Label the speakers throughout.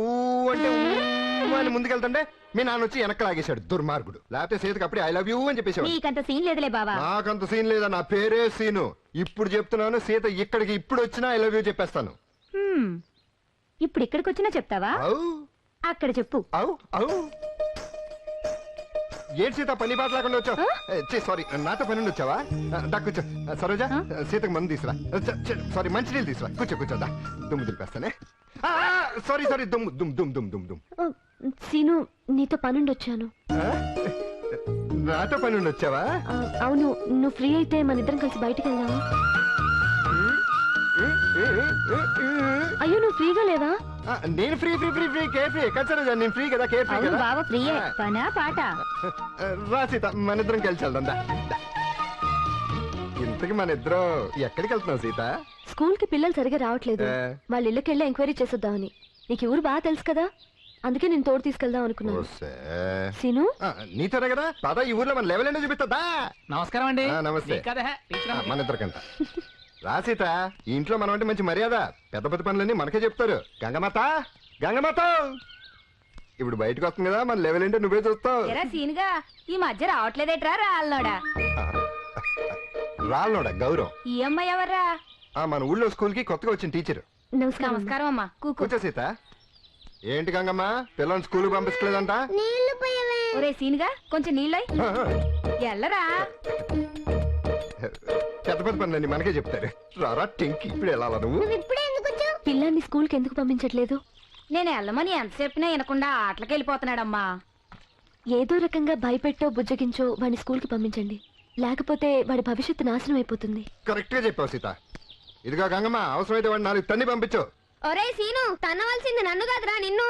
Speaker 1: అంటే అని ముందుకెళ్తుంటే మీ నాన్న వచ్చి వెనక్కి లాగేశాడు దుర్మార్గుడు. లేకపోతే సీతకి అప్పుడే ఐ లవ్ యూ అని చెప్పేసాడు.
Speaker 2: నీకంత సీన్ లేదులే బాబా.
Speaker 1: నాకంత సీన్ లేదా, నా పేరే సీను. ఇప్పుడు చెప్తున్నాను, సీత ఇక్కడికి ఇప్పుడు వచ్చినా ఐ లవ్ యూ చెప్పేస్తాను.
Speaker 2: ఇప్పుడు ఇక్కడికి వచ్చినా చెప్తావా? అక్కడ చెప్పు.
Speaker 1: ఏంటి సీత పని బాట లేకుండా వచ్చావు? సారీ, నాతో పని నుండి వచ్చావా? కూర్చో సరోజ, సీతకు మందు తీసురా. సారీ, మంచినీళ్ళు తీసురా. కూర్చోదా, దుమ్ము దులిపేస్తానే. సారీ దుమ్ము దుమ్ దుమ్ దుమ్ దుమ్ దుమ్.
Speaker 2: సీను, నీతో పనుండి వచ్చాను.
Speaker 1: నాతో పని నుండి వచ్చావా?
Speaker 2: అవును, నువ్వు ఫ్రీ అయితే మన ఇద్దరం కలిసి బయటికి వెళ్దామా? అయ్యో, నువ్వు ఫ్రీగా లేవా?
Speaker 1: నేను ఫ్రీ ఫ్రీ ఫ్రీ ఫ్రీ కేఫ్రీ ఎక్కడ నేను ఫ్రీ కదా, కేఫ్రీ కదా.
Speaker 2: బావ ఫ్రీయే, పనా పాట.
Speaker 1: రా సీత, మన ఇద్దరం కలిసి వెళ్దాం. ఇంతకి మన ఇద్దరం ఎక్కడికి వెళ్తున్నావు సీత?
Speaker 2: స్కూల్ కి పిల్లలు సరిగా రావట్లేదు, వాళ్ళ ఇళ్ళకి వెళ్ళి ఎంక్వైరీ చేసొద్దామని. నీకు ఊరు బాగా తెలుసు కదా, అందుకే నేను తోడు తీసుకెళ్దాం అనుకున్నాను. సీను,
Speaker 1: నీతోనే కదా పద, ఈ ఊర్లో మన లెవెల్ ఏంటో చూపిస్తా.
Speaker 3: నమస్కారం అండి.
Speaker 1: నమస్తే. మన ఇద్దరికంట రా సీత, ఈ ఇంట్లో మనం అంటే మంచి మర్యాద. పెద్ద పెద్ద పనులన్నీ మనకే చెప్తారు. గంగమాత, గంగమాత ఇప్పుడు బయటకు వస్తుంది కదా, మన లెవెల్ ఏంటో నువ్వే చూస్తావు.
Speaker 2: సీనుగా ఈ మధ్య రావట్లేదేట్రా రాళ్ళోడా?
Speaker 1: రాళ్ళోడా గౌరవం.
Speaker 2: ఈ అమ్మాయి ఎవర్రా?
Speaker 1: మన ఊళ్ళో స్కూల్ కి కొత్తగా వచ్చిన టీచర్.
Speaker 2: నమస్కారం అమ్మా.
Speaker 1: కూర్చో సీత. ఏంటి గంగమ్మ, పిల్లల్ని స్కూల్ పంపించలేదంట?
Speaker 2: ఒరే సీనుగా, కొంచెం నీళ్ళై ఎల్లరా.
Speaker 1: పెద్ద పెద్ద పనులన్నీ మనకే చెప్తారు. రారా టెంకి, ఇప్పుడు వెళ్ళాలా నువ్వు?
Speaker 2: పిల్లల్ని స్కూల్ కి ఎందుకు పంపించట్లేదు? నేను వెళ్ళమని ఎంత చెప్పినా వినకుండా ఆటలకి వెళ్ళిపోతున్నాడమ్మా. ఏదో రకంగా భయపెట్టో బుజ్జగించో వాడిని స్కూల్ కి పంపించండి, లేకపోతే వాడి భవిష్యత్తు నాశనం అయిపోతుంది.
Speaker 1: కరెక్ట్ గా చెప్పావు సీత. ఇదిగా గంగమ్మ, అవసరమైతే వాడిని 4 తన్ని పంపించు.
Speaker 2: ఒరే సీను, తన్నవలసింది నన్ను కాదురా నిన్ను.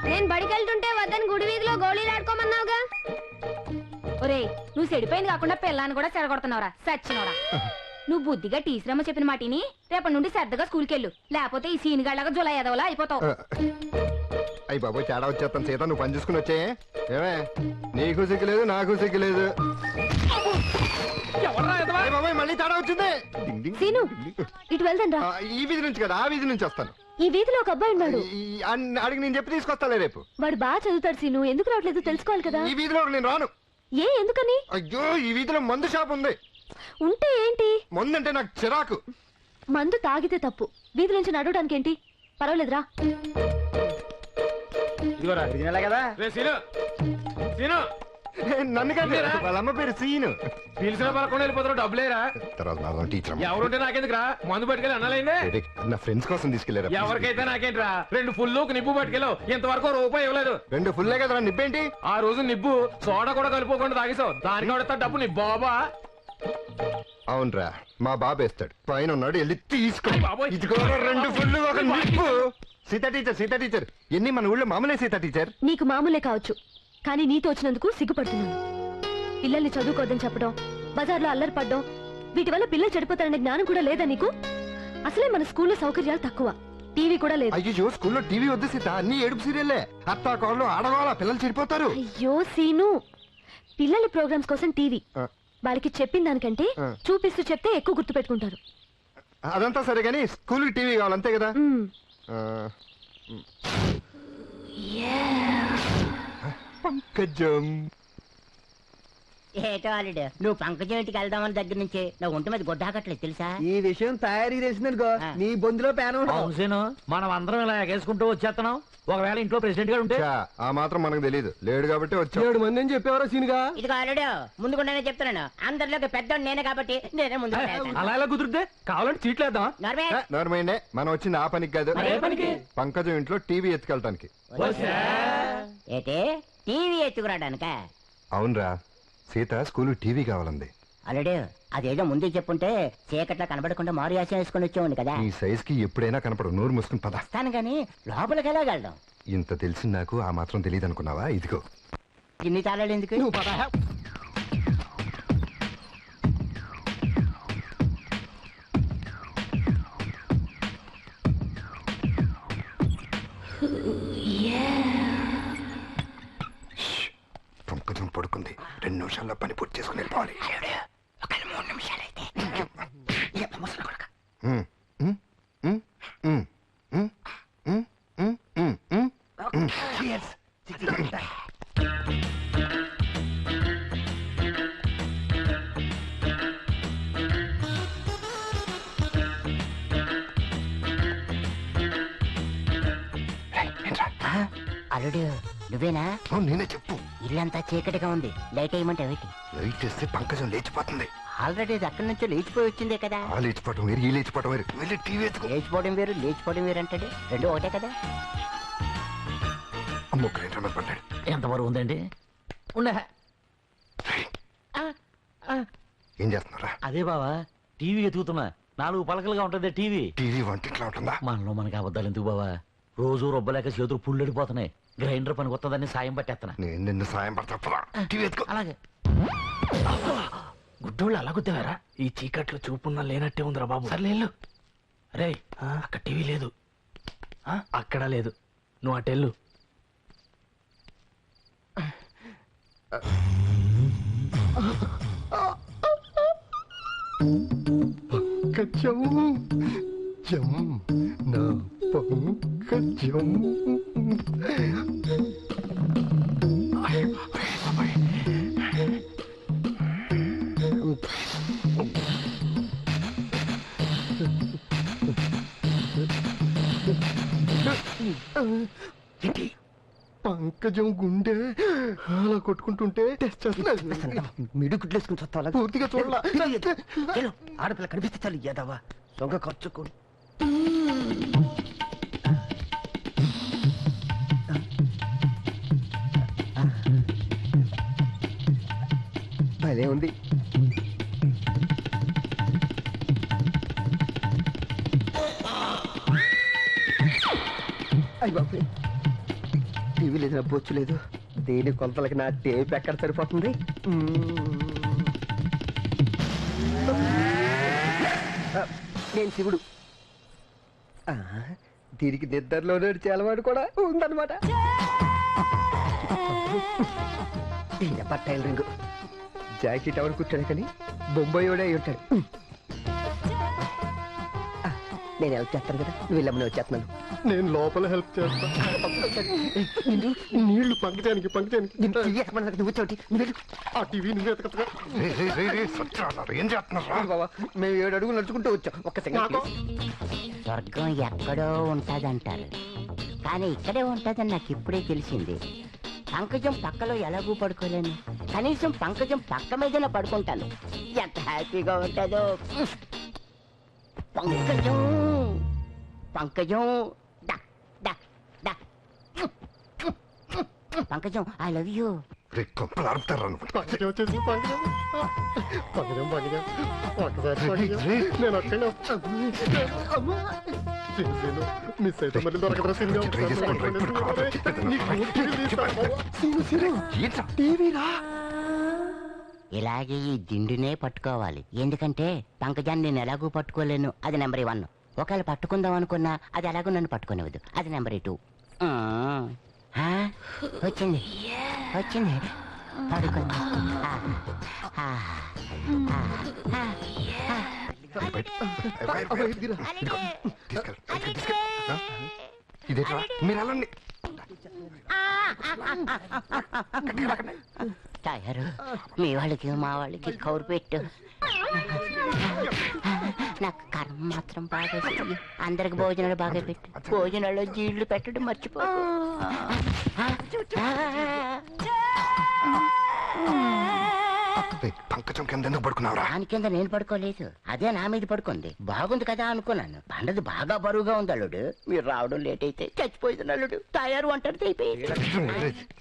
Speaker 2: నేను బడికెళ్తుంటే వద్దని గుడి వీధిలో గోళీలు ఆడుకోమన్నావుగా. ఒరే, నువ్వు చెడిపోయింది కాకుండా పిల్లాన్ని కూడా చెడగొడుతున్నావురా సచ్చినోడా. నువ్వు బుద్ధిగా టీచరమ్మ చెప్పిన మాటిని రేపటి నుండి శ్రద్ధగా స్కూల్కి వెళ్ళు, లేకపోతే ఈ సీనుగాళ్ళగా జులై ఎదవలా అయిపోతావు.
Speaker 1: అయ్యి బాబోయ్, తేడా వచ్చేస్తాను సీత, నువ్వు పని చూసుకుని వచ్చే. ఏమే, నీకు సిగ్గులేదు నాకు సిగ్గులేదు. మళ్ళీ తేడా వచ్చింది.
Speaker 2: సీను, ఇటు వెళ్దాం రా.
Speaker 1: ఈ వీధి నుంచి కదా, ఆ వీధి నుంచి వస్తాను.
Speaker 2: ఈ వీధిలో ఒక అబ్బాయి ఉన్నాడు,
Speaker 1: అడిగి నేను చెప్పి తీసుకొస్తాలే రేపు.
Speaker 2: వాడు బాగా చదువుతాడు సీను, ఎందుకు రావట్లేదు తెలుసుకోవాలి కదా.
Speaker 1: ఈ వీధిలో నేను రాను.
Speaker 2: ఏ, ఎందుకని?
Speaker 1: అయ్యో, ఈ వీధిలో మందు షాప్ ఉంది.
Speaker 2: ఉంటే ఏంటి?
Speaker 1: మందు అంటే నాకు చిరాకు.
Speaker 2: మందు తాగితే తప్పు, వీధి నుంచి నడవడానికి ఏంటి? పర్వాలేదురా.
Speaker 1: నన్ను కాదు, వాళ్ళ అమ్మ పేరు సీను.
Speaker 3: పిలిచిన పలకుండా వెళ్ళిపోతారు, డబ్బులేరా?
Speaker 1: తర్వాత టీచర్
Speaker 3: ఎవరుంటే నాకెందుకురా? మందు పట్టుకెళ్ళి అన్నాలైందే.
Speaker 1: నా ఫ్రెండ్స్ కోసం తీసుకెళ్లారు.
Speaker 3: ఎవరికైతే నాకేంట్రా? 2 ఫుల్ నిప్పు పట్టుకెళ్ళావు, ఇంతవరకు రూపాయి ఇవ్వలేదు.
Speaker 1: 2 ఫుల్లే కదా, నిప్పేంటి?
Speaker 3: ఆ రోజు నిప్పు సోడా కూడా కలుపుకోకుండా తాగేసావు, దానికి వాడతా డబ్బు నీ బాబా.
Speaker 1: అవునరా, మా బాబు వేస్తాడు, పైన ఉన్నాడు, వెళ్ళి తీసుకో. ఇదిగో 2 ఫుల్లు, ఒక నిప్పు. సీతా టీచర్, సీతా టీచర్, ఎన్ని మన ఊళ్ళో మామూలే సీతా టీచర్.
Speaker 2: నీకు మామూలే కావచ్చు, కానీ నీతో వచ్చినందుకు సిగ్గుపడుతున్నాను. పిల్లల్ని చదువుకోవద్దని చెప్పడం, బజార్లో అల్లరి పడ్డం, వీటి వల్ల పిల్లలు చెడిపోతారనే జ్ఞానం కూడా లేదా నీకు? అసలే మన స్కూల్లో సౌకర్యాలు తక్కువ, టీవీ కూడా లేదు.
Speaker 1: అయ్యో, స్కూల్లో టీవీ వద్దు సీత, అన్ని ఏడుపు సీరియల్లే. అత్తా కోళ్ళు ఆడవాళ్ళ పిల్లలు చెడిపోతారు.
Speaker 2: అయ్యో సీను, పిల్లల ప్రోగ్రామ్స్ కోసం టీవీ, వాళ్ళకి చెప్పిన దానికంటే చూపిస్తూ చెప్తే ఎక్కువ గుర్తు పెట్టుకుంటారు.
Speaker 1: అదంతా సరే గానీ స్కూల్ టీవీ కావాలి అంతే కదా. పంకజం,
Speaker 4: ఏటో అల్లుడు, నువ్వు పంకజం ఇంటికి వెళ్దామని దగ్గర నుంచి నా ఒంటి మీద గొడ్డాకట్లేదు తెలుసా?
Speaker 5: ఈ విషయం తయారీ చేసిందనుకో, నీ బొందులో పేన.
Speaker 3: మనం అందరం ఇలా ఎగేసుకుంటూ వచ్చేస్తున్నాం. ఒకవేళ ఇంట్లో ప్రెసిడెంట్ గారు ఉంటే
Speaker 1: ఆ మాత్రం మనకు తెలియదు, లేడు కాబట్టి వచ్చా.
Speaker 5: 7 మంది అని చెప్పేవారో సీనుగా.
Speaker 4: ఇదిగో అల్లుడు, ముందుకుండానే చెప్తున్నాను, అందరిలోకి పెద్దోడు నేనే కాబట్టి నేనే ముందు.
Speaker 3: అలా ఎలా కుదిరితే? కావాలంటే చీట్లేద్దాం.
Speaker 1: నార్మైండే, మనం వచ్చింది ఆ పనికి కాదు, పంకజం ఇంట్లో టీవీ ఎత్తుకెళ్ళటానికి.
Speaker 4: ఏటే, టీవీ ఎత్తుకురాడానిక?
Speaker 1: అవునరా, సీత స్కూల్ టీవీ కావాలంది.
Speaker 4: అల్లుడు, అదేదో ముందే చెప్పుంటే చీకట్లో కనబడకుండా మారు యాసం వేసుకుని వచ్చేవాడిని కదా.
Speaker 1: ఈ సైజ్ కి ఎప్పుడైనా కనపడు, నోరు మూసుకుని పద.
Speaker 4: వస్తాను గాని లోపలికి వెళ్ళగలడం.
Speaker 1: ఇంత తెలిసి నాకు ఆ మాత్రం తెలియదు అనుకున్నావా? ఇదిగో
Speaker 4: ఇన్ని తాళాలు ఎందుకు?
Speaker 5: నువ్వు పద.
Speaker 1: పంకజం పడుకుంది, 2 నిమిషాల్లో పని పూర్తి చేసుకుని వెళ్ళిపోవాలి.
Speaker 4: 3 నిమిషాలైతే అల్లుడు నువ్వేనా?
Speaker 1: నేనే చెప్పు.
Speaker 4: ఇల్లంతా చీకటిగా ఉంది, లైట్ వేయమంటే ఏమిటి?
Speaker 1: లైట్ వేస్తే పంకజం లేచిపోతుంది.
Speaker 4: ఆల్రెడీ ఇది అక్కడి నుంచో లేచిపోయి వచ్చిందే కదా.
Speaker 1: ఆ లేచిపోవటం వేరు, ఈ లేచిపోవటం వేరు. వెళ్ళి టీవీ ఎత్తుకో.
Speaker 4: లేచిపోవడం వేరు, లేచిపోవడం వేరు అంటాడు. రెండు ఒకటే కదా.
Speaker 1: అమ్మో గ్రైండర్ మీద పడ్డాడు.
Speaker 3: ఎంత వరకు ఉందండి? ఉండే
Speaker 1: ఏం చేస్తున్నారా?
Speaker 3: అదే బావా, టీవీ ఎతుకుతున్నా. 4 పలకలుగా ఉంటది టీవీ.
Speaker 1: టీవీ వంటింట్లో ఉంటుందా?
Speaker 3: మనలో మనకి అబద్ధాలు ఎందుకు బావా? రోజు రొబ్బలేక చేతులు పుల్లడిపోతున్నాయి. గ్రైండర్ పని కొత్తదాన్ని సాయం పట్టేస్తున్నా.
Speaker 1: నేను నిన్ను సాయం పడతా. టీవీ ఎత్తుకో.
Speaker 3: అలాగే.
Speaker 6: గుడ్డోళ్ళు అలా గుద్దేవారా? ఈ చీకట్లో చూపున్నా లేనట్టే ఉందిరా బాబు. సర్లేళ్ళు. రే అక్కడ టీవీ లేదు, అక్కడ లేదు, నువ్వు అటెళ్ళు.
Speaker 1: పంకజం జం నా పంకజం. పంకజం గుండె అలా కొట్టుకుంటుంటే టెస్ట్ చేస్తున్నా.
Speaker 5: మిడు గుడ్లేసుకుని చత్తాలా
Speaker 1: పూర్తిగా చూడాల.
Speaker 5: ఆడపిల్ల కనిపిస్తే చాలు ఏదవా సొంగ ఖర్చుకో. భలే ఉంది. అయ్య బాబు, టీవీ లేదు, నా బొచ్చు లేదు. దేని కొలతలకి నా టేప్ ఎక్కడ సరిపోతుంది? నేను శివుడు. దీనికి నిద్రలో నడిచే అలవాటు కూడా ఉందన్నమాట. టైలరింగ్ జాకెట్ ఎవరు కూర్చోడే కానీ బొంబాయిడే అయి ఉంటాడు. నేను హెల్ప్ చేస్తాను కదా, నువ్వు వెళ్ళమని వచ్చేస్తున్నాను. నేను లోపల హెల్ప్ చేస్తాను. నీళ్లు పంకటానికి నువ్వు ఆ టీవీ నువ్వు ఎతకగా.
Speaker 1: ఏం చేస్తున్నారా?
Speaker 5: బాబా, మేము 7 అడుగులు నడుచుకుంటూ వచ్చాం. ఒక్క సెకండ్.
Speaker 4: స్వర్గం ఎక్కడో ఉంటదంటారు, కానీ ఇక్కడే ఉంటదని నాకు ఇప్పుడే తెలిసింది. పంకజం పక్కలో ఎలాగూ పడుకోలేను, కనీసం పంకజం పక్క మీదనే పడుకుంటాను. ఎంత హ్యాపీగా ఉంటుందో. పంకజం పంకజం డా, డా, డా. పంకజం ఐ లవ్ యూ.
Speaker 1: కొంపలు అరుపుతారా?
Speaker 5: పంకజం వచ్చేసి పంకజం పంకజం పంకజం ఒక్కసారి నేను అక్కడే మిస్ అయితే మళ్ళీ దొరకదా? టీవీరా.
Speaker 4: ఇలాగే ఈ దిండునే పట్టుకోవాలి, ఎందుకంటే పంకజాన్ని నేను ఎలాగూ పట్టుకోలేను. అది నెంబర్ 1. ఒకవేళ పట్టుకుందాం అనుకున్నా అది ఎలాగో నన్ను పట్టుకునేవద్దు. అది నెంబర్ 2. వచ్చింది వచ్చింది, పడుకుంది.
Speaker 1: ఇదేట్రా మీరు అలాండి.
Speaker 4: తయారు మీ వాళ్ళకి మా వాళ్ళకి కౌరు పెట్టు. నాకు కర్మ మాత్రం బాగా ఇస్తుంది. అందరికి భోజనాలు బాగా పెట్టు. భోజనాల్లో జీళ్ళు పెట్టడం మర్చిపో.
Speaker 1: పంకజం కింద ఎందుకు పడుకున్నావురా?
Speaker 4: దాని కింద నేను పడుకోలేదు, అదే నా మీద పడుకుంది. బాగుంది కదా అనుకున్నాను. పండది బాగా బరువుగా ఉంది అల్లుడు. మీరు రావడం లేట్ అయితే చచ్చిపోయింది అల్లుడు. తయారు అంటారు అయిపోయింది.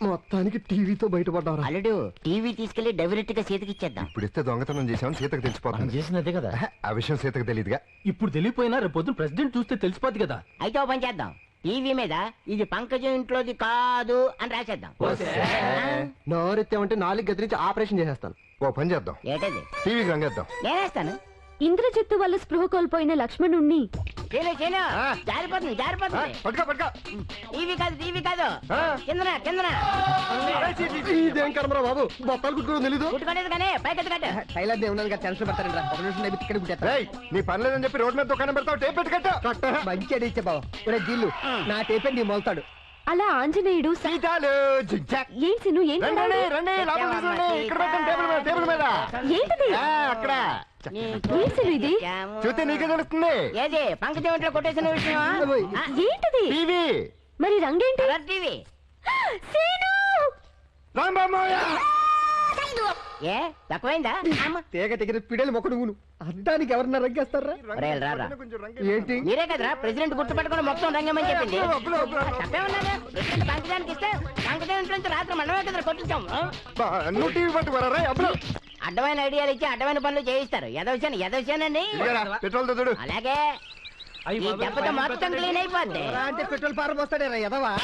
Speaker 5: మొత్తానికి టీవీతో బయటపడ్డారా?
Speaker 4: అల్లుడు టీవీ తీసుకెళ్లి డైరెక్ట్ గా సీతకి ఇచ్చేద్దాం.
Speaker 1: ఇప్పుడు ఇస్తే దొంగతనం చేసామని సీతకు
Speaker 3: మనం
Speaker 1: తెలిసిపోతుంది.
Speaker 3: చేసింది అదే కదా.
Speaker 1: ఆ విషయం సీతకు తెలియదుగా.
Speaker 6: ఇప్పుడు తెలియపోయినా రేపు పొద్దున ప్రెసిడెంట్ చూస్తే తెలిసిపోద్ది కదా.
Speaker 4: అయితే ఓ పని చేద్దాం, టీవీ మీద ఇది పంకజం ఇంట్లోది కాదు అని రాసేద్దాం.
Speaker 5: నోరెత్తామంటే 4 గదిరించి ఆపరేషన్ చేసేస్తాను.
Speaker 1: ఓ పని చేద్దాం,
Speaker 4: ఏటది?
Speaker 1: టీవీకి రంగేద్దాం.
Speaker 4: నేనేస్తాను.
Speaker 2: ఇంద్రజిత్తు వల్ల స్పృహ కోల్పోయిన లక్ష్మణుణ్ణి
Speaker 4: జారిపోతుంది జారిపోతుంది.
Speaker 1: పట్టుకో పట్టుకో.
Speaker 4: టీవీ కాదు కిందన కిందన
Speaker 5: ఇదేం కర్మరా బాబు, బొత్తాలు కుట్టుకోవడం తెలీదు.
Speaker 4: కుట్టుకోలేదు కానీ పైకి కట్టు.
Speaker 5: టైలర్ దేవుని గారు టెన్షన్ పడతారండి. ఒక నిమిషం నవ్వి ఇక్కడ కుట్టేస్తా.
Speaker 1: రేయ్, నీ పని లేదని చెప్పి రోడ్ మీద దుకాణం పెడతావు, టేప్ పెట్టి కట్టు.
Speaker 5: మంచి అడిగిచ్చే బాబు. ఒరే జిల్లు, నా టేపే నీ మొలతాడు.
Speaker 2: అలా ఆంజనేయుడు
Speaker 1: సీతాలు జిగ్జాగ్.
Speaker 2: ఏం సిను ఏం
Speaker 1: రండి రండి, రండి లోపల కూర్చోండి. ఇక్కడ పెట్టండి టేబుల్ మీద
Speaker 2: ఏంటిది
Speaker 1: అక్కడ
Speaker 2: ఏం సిను ఇది
Speaker 1: చూస్తే నీకే తెలుస్తుంది.
Speaker 4: ఏది పంకజం ఇంట్లో కొట్టేసిన విషయం
Speaker 2: ఏంటిది
Speaker 1: టీవీ
Speaker 2: మరి రంగేంటి
Speaker 4: కలర్ టీవీ
Speaker 2: సీను
Speaker 1: రాంబాబోయ్.
Speaker 4: ఏ తక్కువైందా అమ్మ.
Speaker 5: తేగ తెగిన పిడలు మొక్కడు ఊను అద్దానికి ఎవరన్నా రగ్గేస్తారా?
Speaker 4: ఒరేయ్, రారా.
Speaker 1: కొంచెం రంగు
Speaker 5: ఏంటి
Speaker 4: మీరే కదరా ప్రెసిడెంట్ గుర్తుపెట్టుకుని మొత్తం రంగమని చెప్పింది.
Speaker 1: అబ్బులు, అబ్బులు, అబ్బులు.
Speaker 4: తప్పే ఉన్నదా? ప్రెసిడెంట్ పంకజానికి ఇస్తే పంకజం ఇంట్లో నుంచి రాత్రి మనమే కదా కొట్టించాం.
Speaker 1: బా, నువ్వు టీవీ పట్టుకోరా అప్పుడు
Speaker 4: అడ్డమైన ఐడియాలు ఇచ్చి అడ్డమైన పనులు చేయిస్తారు. ఎదవశానండి.
Speaker 1: పెట్రోల్ తో చూడు.
Speaker 4: అలాగే ఈ దెబ్బతో మొత్తం క్లీన్ అయిపోద్ది.
Speaker 5: అంటే పెట్రోల్ పారబోస్తాడేరా ఎదవా?